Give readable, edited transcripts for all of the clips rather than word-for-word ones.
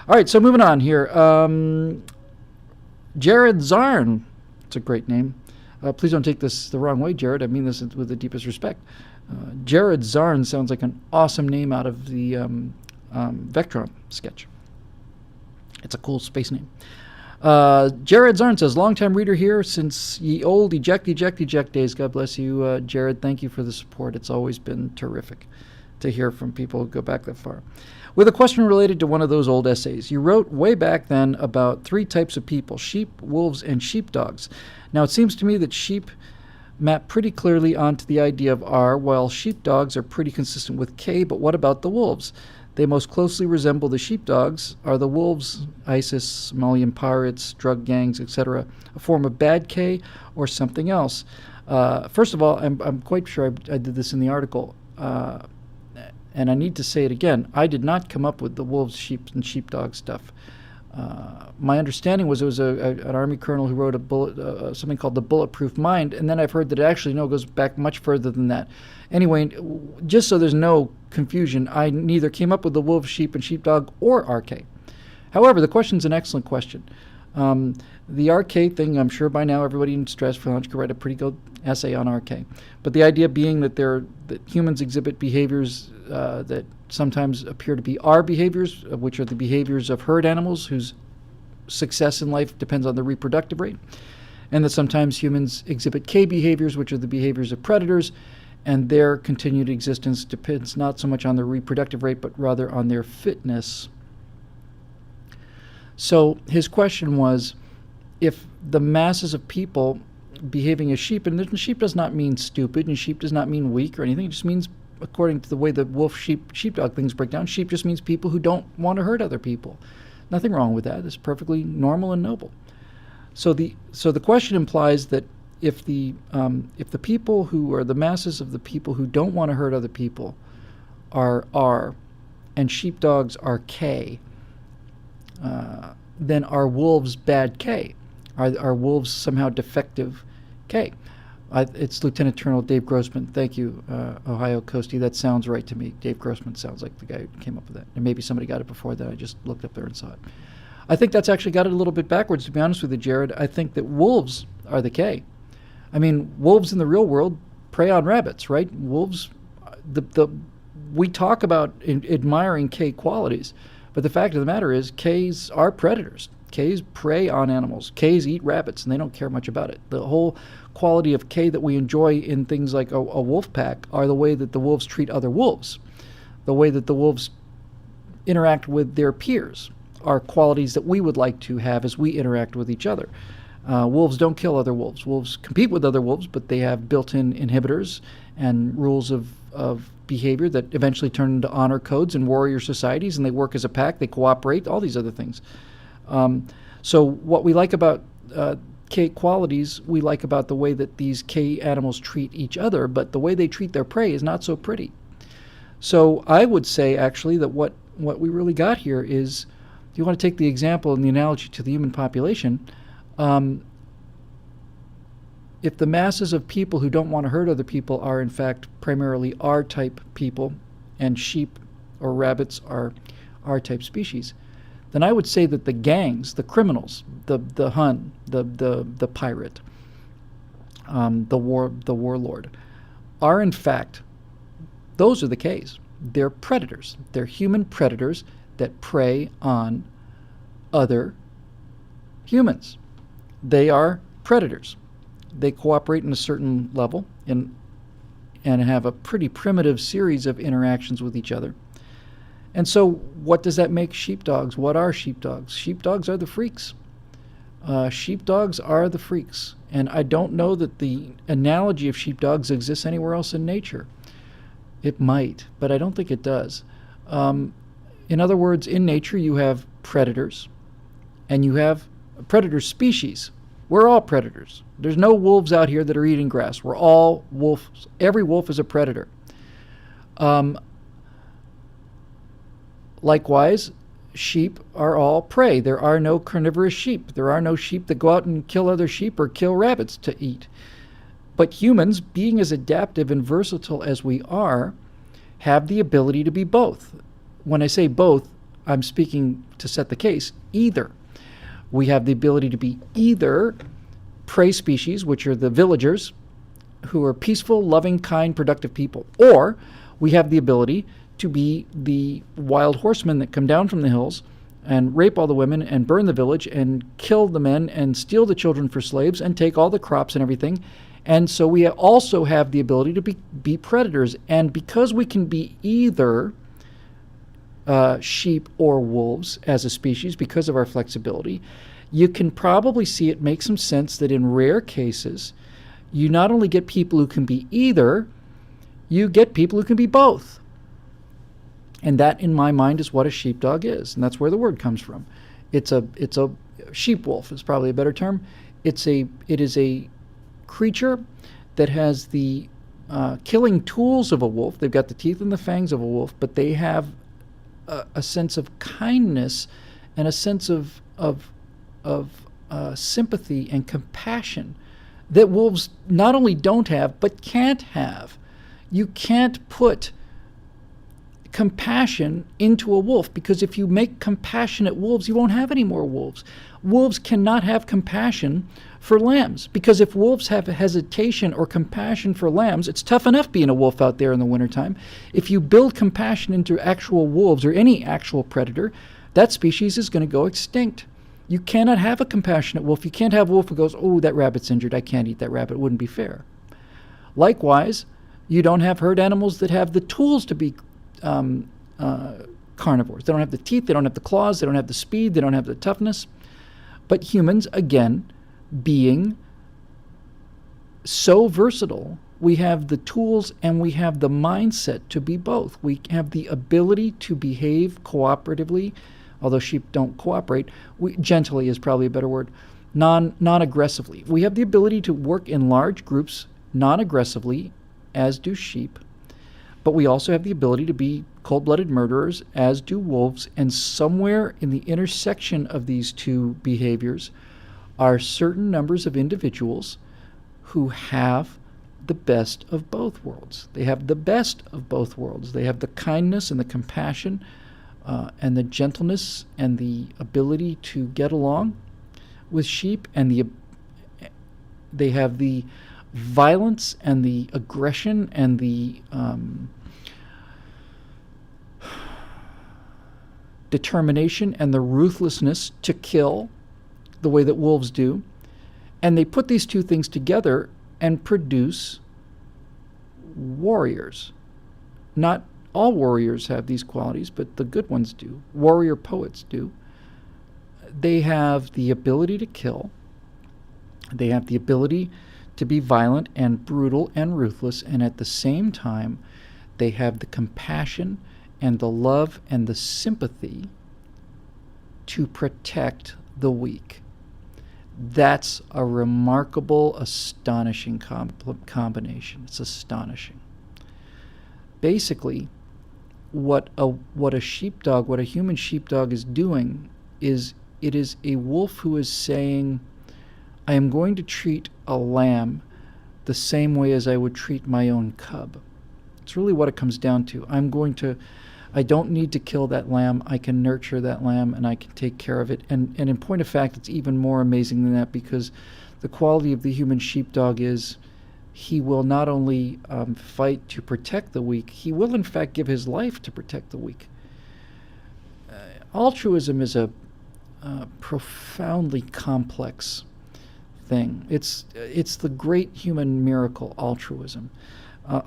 All right, so moving on here. Jared Zarn. It's a great name. Please don't take this the wrong way, Jared. I mean this with the deepest respect. Jared Zarn sounds like an awesome name out of the Vectron sketch. It's a cool space name. Jared Zarn says, long-time reader here since ye old eject days. God bless you, Jared. Thank you for the support. It's always been terrific to hear from people who go back that far. With a question related to one of those old essays. You wrote way back then about 3 types of people, sheep, wolves, and sheepdogs. Now, it seems to me that sheep map pretty clearly onto the idea of R, while sheepdogs are pretty consistent with K, but what about the wolves? They most closely resemble the sheepdogs. Are the wolves, ISIS, Somalian pirates, drug gangs, etc., a form of bad K or something else? First of all, I'm quite sure I did this in the article, and I need to say it again. I did not come up with the wolves, sheep, and sheepdog stuff. My understanding was it was an Army colonel who wrote something called The Bulletproof Mind, and then I've heard that it actually goes back much further than that. Anyway, just so there's no confusion, I neither came up with the wolf, sheep, and sheepdog or RK. However, the question's an excellent question. The RK thing, I'm sure by now everybody in Stress for Lunch could write a pretty good essay on RK. But the idea being that humans exhibit behaviors that sometimes appear to be R behaviors, which are the behaviors of herd animals whose success in life depends on their reproductive rate, and that sometimes humans exhibit K behaviors, which are the behaviors of predators, and their continued existence depends not so much on their reproductive rate, but rather on their fitness. So his question was, if the masses of people behaving as sheep, and sheep does not mean stupid, and sheep does not mean weak or anything, it just means, according to the way the wolf, sheep, sheepdog things break down, sheep just means people who don't want to hurt other people. Nothing wrong with that. It's perfectly normal and noble. So the question implies that if the people who are the masses of the people who don't want to hurt other people are R, and sheepdogs are K, then are wolves bad K? Are wolves somehow defective K? It's Lieutenant Colonel Dave Grossman. Thank you, Ohio Coastie. That sounds right to me. Dave Grossman sounds like the guy who came up with that. And maybe somebody got it before that. I just looked up there and saw it. I think that's actually got it a little bit backwards, to be honest with you, Jared. I think that wolves are the K. I mean, wolves in the real world prey on rabbits, right? Wolves, we talk about admiring K qualities, but the fact of the matter is Ks are predators. Ks prey on animals. Ks eat rabbits, and they don't care much about it. The whole quality of K that we enjoy in things like a wolf pack are the way that the wolves treat other wolves. The way that the wolves interact with their peers are qualities that we would like to have as we interact with each other. Wolves don't kill other wolves. Wolves compete with other wolves, but they have built-in inhibitors and rules of behavior that eventually turn into honor codes and warrior societies, and they work as a pack, they cooperate, all these other things. So what we like about K qualities, we like about the way that these K animals treat each other, but the way they treat their prey is not so pretty. So I would say, actually, that what we really got here is, if you want to take the example and the analogy to the human population, if the masses of people who don't want to hurt other people are, in fact, primarily R-type people, and sheep or rabbits are R-type species, then I would say that the gangs, the criminals, the Hun, the pirate, the warlord, are in fact, those are the Ks. They're predators. They're human predators that prey on other humans. They are predators. They cooperate in a certain level and have a pretty primitive series of interactions with each other. And so what does that make sheepdogs? What are sheepdogs? Sheepdogs are the freaks. Sheepdogs are the freaks. And I don't know that the analogy of sheepdogs exists anywhere else in nature. It might, but I don't think it does. In other words, in nature you have predators, and you have predator species. We're all predators. There's no wolves out here that are eating grass. We're all wolves. Every wolf is a predator. Likewise, sheep are all prey. There are no carnivorous sheep. There are no sheep that go out and kill other sheep or kill rabbits to eat. But humans, being as adaptive and versatile as we are, have the ability to be both. When I say both, I'm speaking to set the case, either. We have the ability to be either prey species, which are the villagers, who are peaceful, loving, kind, productive people, or we have the ability to be the wild horsemen that come down from the hills and rape all the women and burn the village and kill the men and steal the children for slaves and take all the crops and everything. And so we also have the ability to be predators. And because we can be either sheep or wolves as a species, because of our flexibility, you can probably see it makes some sense that in rare cases, you not only get people who can be either, you get people who can be both. And that, in my mind, is what a sheepdog is. And that's where the word comes from. It's a sheep wolf is probably a better term. It is a creature that has the killing tools of a wolf. They've got the teeth and the fangs of a wolf, but they have a sense of kindness and a sense of sympathy and compassion that wolves not only don't have, but can't have. You can't put compassion into a wolf, because if you make compassionate wolves, you won't have any more wolves. Wolves cannot have compassion for lambs, because if wolves have hesitation or compassion for lambs, it's tough enough being a wolf out there in the wintertime. If you build compassion into actual wolves or any actual predator, that species is going to go extinct. You cannot have a compassionate wolf. You can't have a wolf who goes, oh, that rabbit's injured, I can't eat that rabbit. It wouldn't be fair. Likewise, you don't have herd animals that have the tools to be carnivores. They don't have the teeth, they don't have the claws, they don't have the speed, they don't have the toughness. But humans, again, being so versatile, we have the tools and we have the mindset to be both. We have the ability to behave cooperatively, although sheep don't cooperate. Gently is probably a better word. Non-aggressively. We have the ability to work in large groups non-aggressively, as do sheep. But we also have the ability to be cold-blooded murderers, as do wolves. And somewhere in the intersection of these two behaviors are certain numbers of individuals who have the best of both worlds. They have the best of both worlds. They have the kindness and the compassion and the gentleness and the ability to get along with sheep, and they have the violence and the aggression and the determination and the ruthlessness to kill the way that wolves do. And they put these two things together and produce warriors. Not all warriors have these qualities, but the good ones do. Warrior poets do. They have the ability to kill. They have the ability to be violent and brutal and ruthless, and at the same time, they have the compassion and the love and the sympathy to protect the weak. That's a remarkable, astonishing combination. It's astonishing. Basically, what a sheepdog, what a human sheepdog is doing is it is a wolf who is saying, I am going to treat a lamb the same way as I would treat my own cub. It's really what it comes down to. I don't need to kill that lamb. I can nurture that lamb and I can take care of it. And in point of fact, it's even more amazing than that, because the quality of the human sheepdog is he will not only fight to protect the weak, he will in fact give his life to protect the weak. Altruism is a profoundly complex thing. It's the great human miracle, altruism.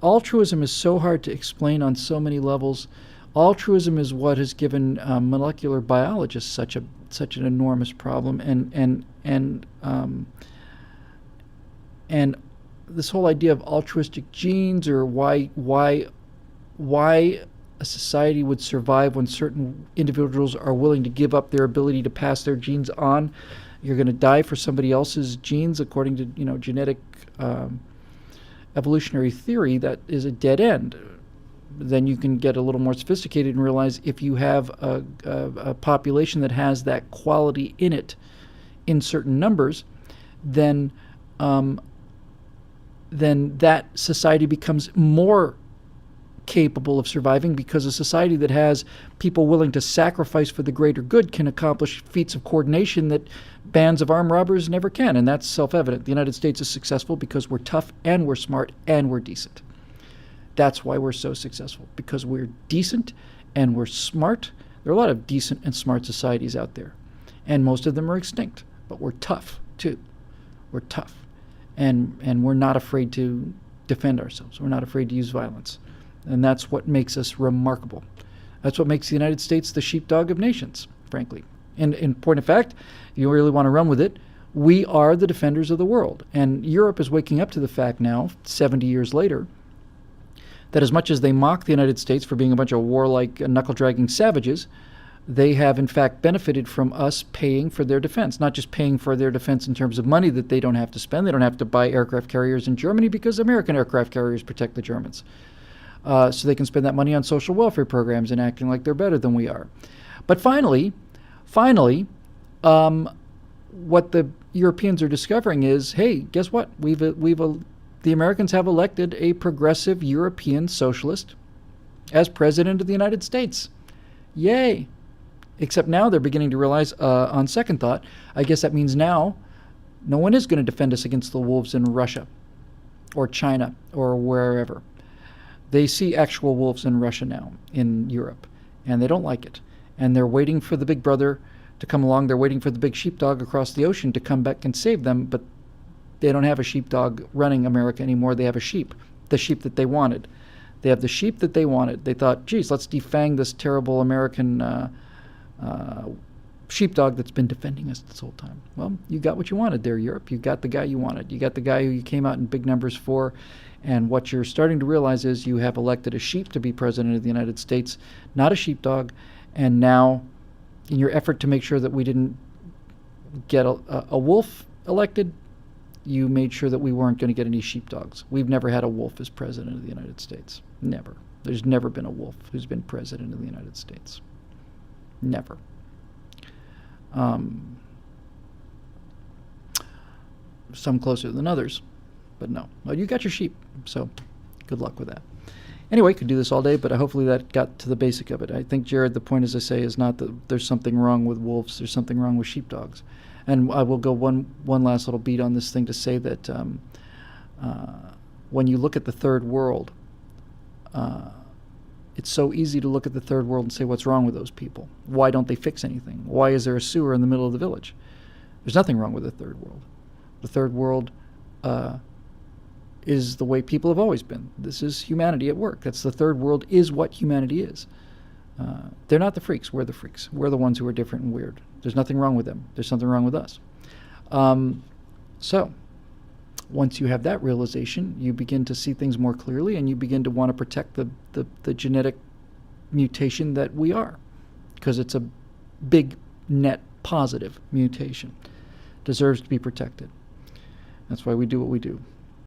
Altruism is so hard to explain on so many levels. Altruism is what has given molecular biologists such an enormous problem, and this whole idea of altruistic genes, or why a society would survive when certain individuals are willing to give up their ability to pass their genes on. You're going to die for somebody else's genes, according to genetic evolutionary theory. That is a dead end. Then you can get a little more sophisticated and realize if you have a population that has that quality in it in certain numbers, then that society becomes more capable of surviving, because a society that has people willing to sacrifice for the greater good can accomplish feats of coordination that bands of armed robbers never can, and that's self-evident. The United States is successful because we're tough and we're smart and we're decent. That's why we're so successful, because we're decent and we're smart. There are a lot of decent and smart societies out there, and most of them are extinct, but we're tough too. We're tough, and we're not afraid to defend ourselves. We're not afraid to use violence, and that's what makes us remarkable. That's what makes the United States the sheepdog of nations, frankly. And in point of fact, if you really want to run with it, we are the defenders of the world. And Europe is waking up to the fact now, 70 years later, that as much as they mock the United States for being a bunch of warlike, knuckle-dragging savages, they have in fact benefited from us paying for their defense. Not just paying for their defense in terms of money that they don't have to spend. They don't have to buy aircraft carriers in Germany because American aircraft carriers protect the Germans. So they can spend that money on social welfare programs and acting like they're better than we are. But finally, what the Europeans are discovering is, hey, guess what? The Americans have elected a progressive European socialist as president of the United States. Yay! Except now they're beginning to realize, on second thought, I guess that means now no one is going to defend us against the wolves in Russia or China or wherever. They see actual wolves in Russia now, in Europe, and they don't like it. And they're waiting for the big brother to come along. They're waiting for the big sheepdog across the ocean to come back and save them, but they don't have a sheepdog running America anymore. They have a sheep, the sheep that they wanted. They have the sheep that they wanted. They thought, geez, let's defang this terrible American sheepdog that's been defending us this whole time. Well, you got what you wanted there, Europe. You got the guy you wanted. You got the guy who you came out in big numbers for. And what you're starting to realize is you have elected a sheep to be president of the United States, not a sheepdog. And now, in your effort to make sure that we didn't get a wolf elected, you made sure that we weren't going to get any sheepdogs. We've never had a wolf as president of the United States. Never. There's never been a wolf who's been president of the United States. Never. Some closer than others, but no. Well, you got your sheep, so good luck with that. Anyway, could do this all day, but hopefully that got to the basic of it. I think, Jared, the point, as I say, is not that there's something wrong with wolves. There's something wrong with sheepdogs. And I will go one last little beat on this thing to say that when you look at the third world, it's so easy to look at the third world and say, what's wrong with those people? Why don't they fix anything? Why is there a sewer in the middle of the village? There's nothing wrong with the third world. The third world is the way people have always been. This is humanity at work. That's the third world is what humanity is. They're not the freaks. We're the freaks. We're the ones who are different and weird. There's nothing wrong with them. There's something wrong with us. So once you have that realization, you begin to see things more clearly, and you begin to want to protect the genetic mutation that we are, because it's a big, net, positive mutation. Deserves to be protected. That's why we do what we do.